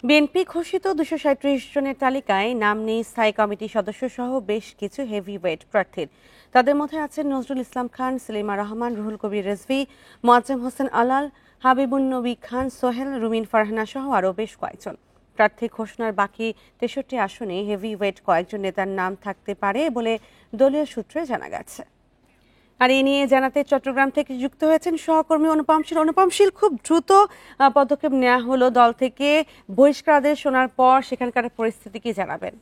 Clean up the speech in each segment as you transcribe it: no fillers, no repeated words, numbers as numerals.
BNP ঘোষিত ২৩৭ জনের তালিকায় নাম নেই স্থায়ী কমিটি সদস্য সহ বেশ কিছু হেভিওয়েট প্রার্থীর। তাদের মধ্যে আছেন নজরুল ইসলাম খান, সেলিমা রহমান, রুহুল কবির রেজভী, মোয়াজ্জেম হোসেন আলাল, হাবিবুন্নবী খান সোহেল, রুমিন ফারহানা সহ আরও বেশ কয়েকজন। প্রার্থী ঘোষণার বাকি ৬৩ আসনে হেভিওয়েট কয়েকজন নেতার নাম থাকতে পারে বলে দলীয় সূত্রে জানা গেছে। আর এ নিয়ে জানাতে চট্টগ্রাম থেকে যুক্ত হয়েছেন সহকর্মী অনুপম শীল। খুব দ্রুত পদক্ষেপ নেওয়া হলো দল থেকে, বহিষ্কার শোনার পর সেখানকার পরিস্থিতি কি জানাবেন?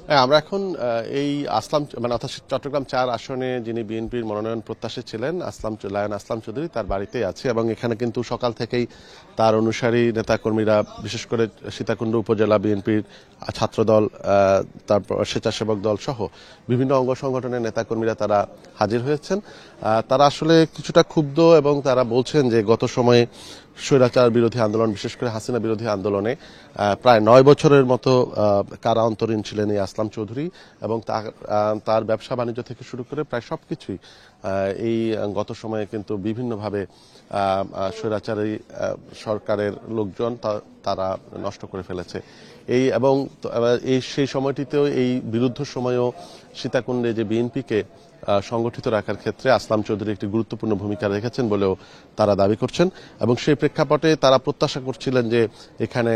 হ্যাঁ, আমরা এখন এই আসলাম অর্থাৎ চট্টগ্রাম ৪ আসনে যিনি বিএনপির মনোনয়ন প্রত্যাশী ছিলেন লায়ন আসলাম চৌধুরী, তার বাড়িতেই আছে এবং এখানে কিন্তু সকাল থেকেই তার অনুসারী নেতাকর্মীরা, বিশেষ করে সীতাকুণ্ড উপজেলা বিএনপির ছাত্রদল, তারপর স্বেচ্ছাসেবক দল সহ বিভিন্ন অঙ্গ সংগঠনের নেতাকর্মীরা তারা হাজির হয়েছেন। তারা আসলে কিছুটা ক্ষুব্ধ এবং তারা বলছেন যে গত সময়ে স্বৈরাচার বিরোধী আন্দোলন, বিশেষ করে হাসিনা বিরোধী আন্দোলনে প্রায় ৯ বছরের মতো কারা অন্তরীণ ছিলেন এই আসলাম চৌধুরী এবং তার ব্যবসা বাণিজ্য থেকে শুরু করে প্রায় সবকিছুই এই গত সময়ে কিন্তু বিভিন্নভাবে স্বৈরাচারী সরকারের লোকজন তারা নষ্ট করে ফেলেছে। এবং সেই সময়টিতেও এই বিরুদ্ধ সময়েও সীতাকুণ্ডে যে বিএনপিকে সংগঠিত রাখার ক্ষেত্রে আসলাম চৌধুরী একটি গুরুত্বপূর্ণ ভূমিকা রেখেছেন বলেও তারা দাবি করছেন এবং সেই প্রেক্ষাপটে তারা প্রত্যাশা করছিলেন যে এখানে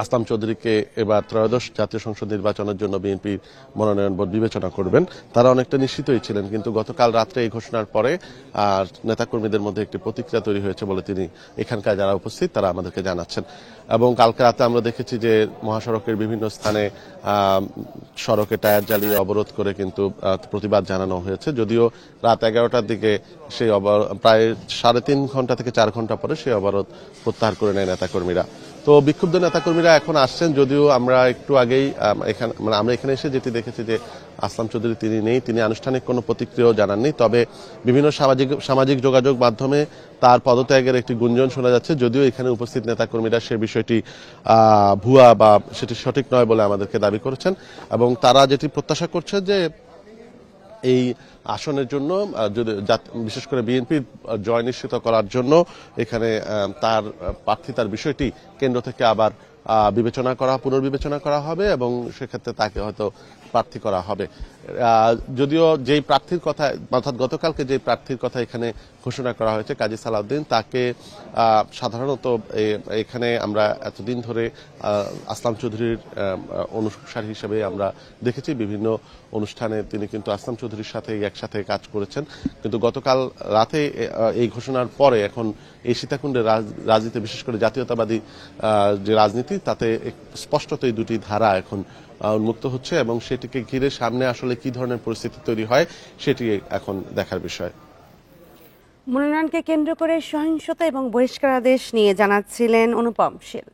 আসলাম চৌধুরীকে এবার ত্রয়োদশ জাতীয় সংসদ নির্বাচনের জন্য বিএনপির মনোনয়ন বোর্ড বিবেচনা করবেন। তারা অনেকটা নিশ্চিতই ছিলেন, কিন্তু গতকাল রাত্রে এই ঘোষণার পরে নেতাকর্মীদের মধ্যে একটি প্রতিক্রিয়া তৈরি হয়েছে বলে তিনি এখানকার যারা উপস্থিত তারা আমাদেরকে জানাচ্ছেন। এবং কালকে রাতে আমরা দেখেছি যে মহাসড়কের বিভিন্ন স্থানে সড়কে টায়ার জ্বালিয়ে অবরোধ করে কিন্তু প্রতিবাদ জানানো হয়েছে, যদিও রাত 11টার দিকে সেই প্রায় 3.5 ঘন্টা থেকে 4 ঘন্টা পরে সেই অবরোধ প্রত্যাহার করে নেয় নেতাকর্মীরা। তো বিক্ষুব্ধ নেতাকর্মীরা এখন আসছেন, যদিও আমরা একটু আগেই আমরা এখানে এসে যেটি দেখেছি যে আসলাম চৌধুরী তিনি নেই, তিনি আনুষ্ঠানিক কোনো প্রতিক্রিয়াও জানাননি। তবে বিভিন্ন সামাজিক যোগাযোগ মাধ্যমে তার পদত্যাগের একটি গুঞ্জন শোনা যাচ্ছে, যদিও এখানে উপস্থিত নেতাকর্মীরা সে বিষয়টি ভুয়া বা সেটি সঠিক নয় বলে আমাদেরকে দাবি করেছেন এবং তারা যেটি প্রত্যাশা করছে যে এই আসনের জন্য বিশেষ করে বিএনপির জয় নিশ্চিত করার জন্য এখানে তার প্রার্থিতার বিষয়টি কেন্দ্র থেকে আবার পুনর্বিবেচনা করা হবে এবং সেক্ষেত্রে তাকে হয়তো প্রার্থী করা হবে। যদিও যেই প্রার্থীর কথা, অর্থাৎ গতকালকে যে প্রার্থীর কথা এখানে ঘোষণা করা হয়েছে কাজী সালাউদ্দিন, তাকে সাধারণত এখানে আমরা এতদিন ধরে আসলাম চৌধুরীর অনুসারী হিসেবে আমরা দেখেছি বিভিন্ন অনুষ্ঠানে তিনি কিন্তু আসলাম চৌধুরীর সাথে একসাথে কাজ করেছেন, কিন্তু গতকাল রাতে এই ঘোষণার পরে এখন এই সীতাকুণ্ডের রাজনীতি, বিশেষ করে জাতীয়তাবাদী যে রাজনীতি, তাতে স্পষ্টতই দুটি ধারা এখন উন্মুক্ত হচ্ছে এবং সেটিকে ঘিরে সামনে আসলে কি ধরনের পরিস্থিতি তৈরি হয় সেটি এখন দেখার বিষয়। মনোনয়নকে কেন্দ্র করে সহিংসতা এবং বহিষ্কারাদেশ নিয়ে জানাচ্ছিলেন অনুপম শীল।